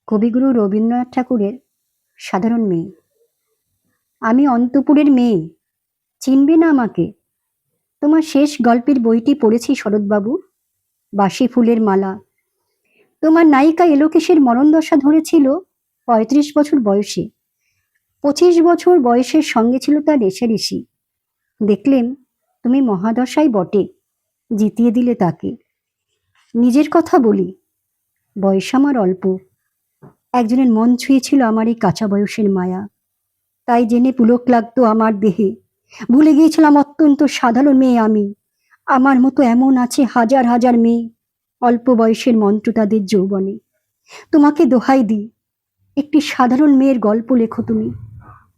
কবিগুরু রবীন্দ্রনাথ ঠাকুরের সাধারণ মেয়ে। আমি অন্তপুরের মেয়ে, চিনবে না আমাকে? তোমার শেষ গল্পের বইটি পড়েছি শরৎবাবু, বাসি ফুলের মালা। তোমার নায়িকা এলোকেশের মরণদশা ধরেছিল ৩৫ বছর বয়সে। ২৫ বছর বয়সের সঙ্গে ছিল তার রেষারেষি। দেখলেম তুমি মহাদশাই বটে, জিতিয়ে দিলে তাকে। নিজের কথা বলি, বয়স আমার অল্প। একজনের মন ছুঁয়েছিল আমার এই কাঁচা বয়সের মায়া, তাই জেনে পুলক লাগতো আমার দেহে। ভুলে গিয়েছিলাম অত্যন্ত সাধারণ মেয়ে আমি। আমার মতো এমন আছে হাজার হাজার মেয়ে, অল্প বয়সের মন্ত্র তাদের যৌবনে। তোমাকে দোহাই দিই, একটি সাধারণ মেয়ের গল্প লেখো তুমি।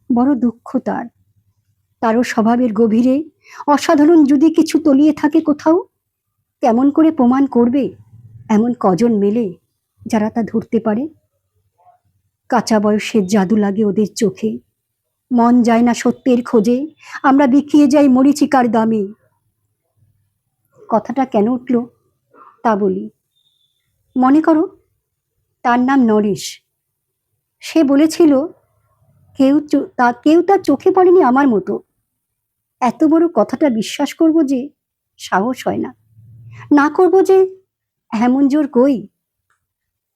বড় দুঃখ তার, তারও স্বভাবের গভীরে অসাধারণ যদি কিছু তলিয়ে থাকে কোথাও। কেমন করে প্রমাণ করবে? এমন কজন মেলে যারা তা ধরতে পারে? কাঁচা বয়সের জাদু লাগে ওদের চোখে। মন যায় না সত্যের খোঁজে, আমরা বিকিয়ে যাই মরীচিকার দামে। কথাটা কেন উঠল তা বলি। মনে করো, তার নাম নরেশ। সে বলেছিল কেউ তার চোখে পড়েনি আমার মতো। এত বড় কথাটা বিশ্বাস করব যে সাহস হয় না, না করব যে এমন জোর কই।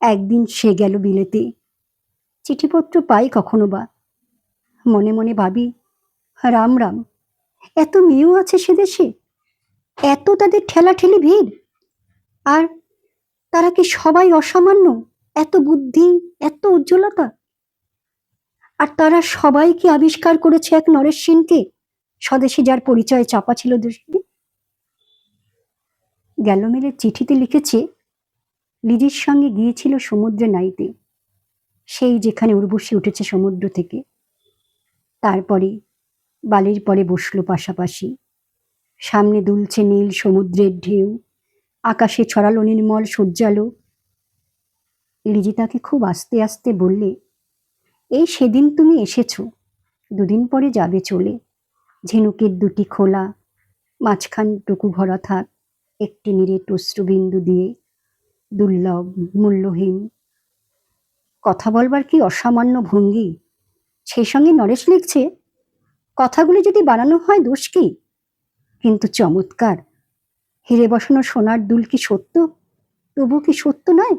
একদিন সে গেল বিলেতে, চিঠিপত্র পাই কখনো বা। মনে মনে ভাবি, রাম রাম, এত মেয়েও আছে সে দেশে, এত তাদের ঠেলাঠেলি ভিড়। আর তারা কি সবাই অসামান্য? এত বুদ্ধি, এত উজ্জ্বলতা। আর তারা সবাই কি আবিষ্কার করেছে এক নরেশ সেনকে, স্বদেশী যার পরিচয় চাপা ছিল দৃষ্টি। গ্যালোমেলের চিঠিতে লিখেছে লিজির সঙ্গে গিয়েছিল সমুদ্রে নাইতে, সেই যেখানে উর্বশী উঠেছে সমুদ্র থেকে। তারপরে বালির পরে বসলো পাশাপাশি। সামনে দুলছে নীল সমুদ্রের ঢেউ, আকাশে ছড়ালো নির্মল সূর্যালো। লিজি তাকে খুব আস্তে আস্তে বললে, এই সেদিন তুমি এসেছো, দুদিন পরে যাবে চলে। ঝিনুকের দুটি খোলা, মাঝখানটুকু ভরা থাক একটি নিরেট অশ্রুবিন্দু দিয়ে, দুর্লভ, মূল্যহীন। কথা বলবার কি অসামান্য ভঙ্গি! সেই সঙ্গে নরেশ লিখছে, কথাগুলি যদি বানানো হয় দোষ কি? কিন্তু চমৎকার। হিরে বসানো সোনার দুল কি সত্য? তবু কি সত্য নয়?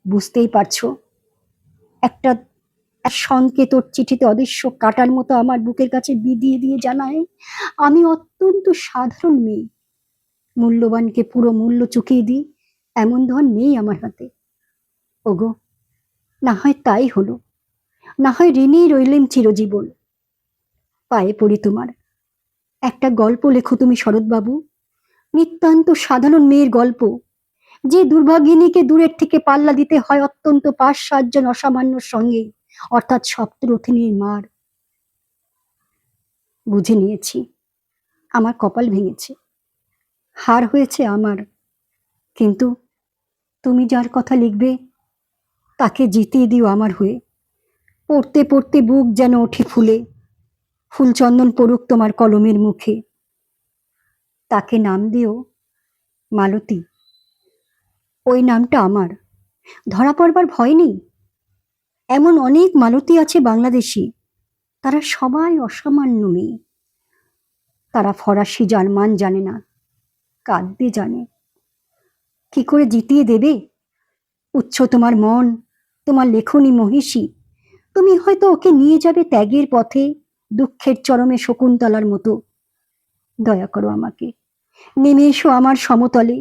বুঝতেই পারছো, একটা সংকেত ওর চিঠিতে অদৃশ্য কাটার মতো আমার বুকের কাছে বিধিয়ে দিয়ে জানায়, আমি অত্যন্ত সাধারণ মেয়ে। মূল্যবানকে পুরো মূল্য চুকিয়ে দিই এমন ধন নেই আমার হাতে। ওগো, না হয় তাই হলো, না হয় ঋণেই রইলেন চিরজীবন। পায়ে পড়ি তোমার, একটা গল্প লেখো তুমি শরৎবাবু, নিতান্ত সাধারণ মেয়ের গল্প, যে দুর্ভাগিনীকে দূরের থেকে পাল্লা দিতে হয় অত্যন্ত ৫-৭ জন অসামান্যর সঙ্গে, অর্থাৎ সপ্তরথিনীর মার। বুঝে নিয়েছি, আমার কপাল ভেঙেছে, হার হয়েছে আমার। কিন্তু তুমি যার কথা লিখবে তাকে জিতিয়ে দিও আমার হয়ে। পড়তে পড়তে বুক যেন ওঠে ফুলে, ফুলচন্দন পড়ুক তোমার কলমের মুখে। তাকে নাম দিও মালতী। ওই নামটা আমার, ধরা পড়বার ভয় নেই। এমন অনেক মালতী আছে বাংলাদেশি, তারা সবাই অসামান্য মেয়ে। তারা ফরাসি জার্মান জানে না, কাঁদতে জানে। কি করে জিতিয়ে দেবে? উচ্চ তোমার মন, তোমার লেখনী মহিষী। তুমি হয়তো ওকে নিয়ে যাবে ত্যাগের পথে, দুঃখের চরমে শকুন্তলার মতো। দয়া করো আমাকে, নেমে এসো আমার সমতলে।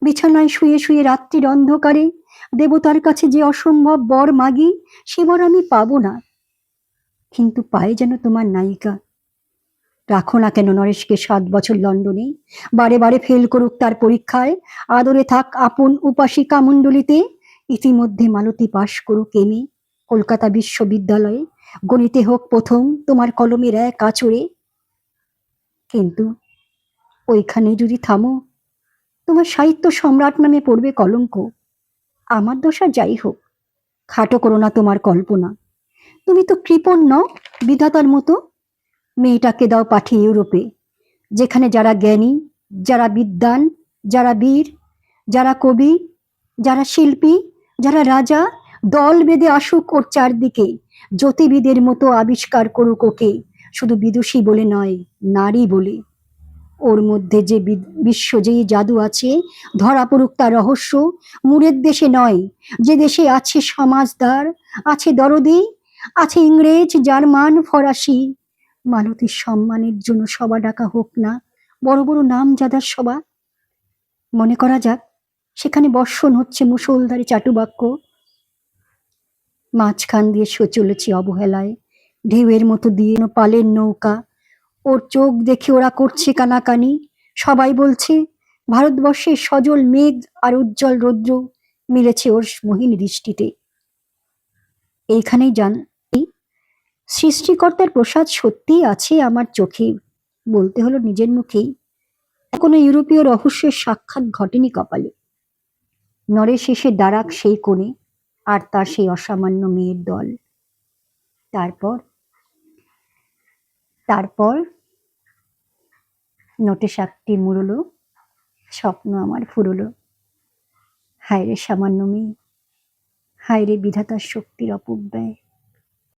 বিছানায় শুয়ে শুয়ে রাত্রির অন্ধকারে দেবতার কাছে যে অসম্ভব বর মাগি, সে বর আমি পাবো না। কিন্তু পায়ে যেন তোমার নায়িকা। রাখো না কেন নরেশকে ৭ বছর লন্ডনে, বারে বারে ফেল করুক তার পরীক্ষায়। আদরে থাক আপন উপাসিকা মণ্ডলীতে। ইতিমধ্যে মালতী পাশ করুক এমএ কলকাতা বিশ্ববিদ্যালয়ে, গণিতে হোক প্রথম তোমার কলমের এক আঁচড়ে। কিন্তু ওইখানে যদি থামো, তোমার সাহিত্য সম্রাট নামে পড়বে কলঙ্ক। আমার দশা যাই হোক, খাটো করো না তোমার কল্পনা। তুমি তো কৃপণ নও বিধাতার মতো। মেয়েটাকে দাও পাঠিয়ে ইউরোপে, যেখানে যারা জ্ঞানী, যারা বিদ্বান, যারা বীর, যারা কবি, যারা শিল্পী, যারা রাজা, দল বেঁধে আসুক ওর চারদিকে, জ্যোতিবিদের মতো আবিষ্কার করুক ওকে, শুধু বিদুষী বলে নয়, নারী বলে। ওর মধ্যে যে বিশ্বজয়ী জাদু আছে, ধরা পড়ুক তার রহস্য। মুরের দেশে নয়, যে দেশে আছে সমাজদার, আছে দরদি, আছে ইংরেজ, জার্মান, ফরাসি। মালতীর সম্মানের জন্য সভা ডাকা হোক না, বড় বড় নাম যাদার সভা। মনে করা যাক সেখানে বর্ষণ হচ্ছে মুষলধারে চাটুবাক্য। মাঝখান দিয়ে চলেছি অবহেলায়, ঢেউয়ের মতো দিয়ে পালের নৌকা। ওর চোখ দেখে ওরা করছে কানাকানি। সবাই বলছে ভারতবর্ষের সজল মেঘ আর উজ্জ্বল রৌদ্র মিলেছে ওর মোহিনী দৃষ্টিতে। এইখানেই সৃষ্টিকর্তার প্রসাদ সত্যিই আছে আমার চোখে, বলতে হলো নিজের মুখেই। কোনো ইউরোপীয় রহস্যের সাক্ষাৎ ঘটেনি কপালে। নরেশ এসে দাঁড়াক সেই কোণে, আর তার সেই অসামান্য মেয়ের দল। তারপর তারপর নোটে শাকটি মুড়লো, স্বপ্ন আমার ফুরলো। হায় রে সামান্য মেয়ে, হায় রে বিধাতার শক্তির অপব্যয়।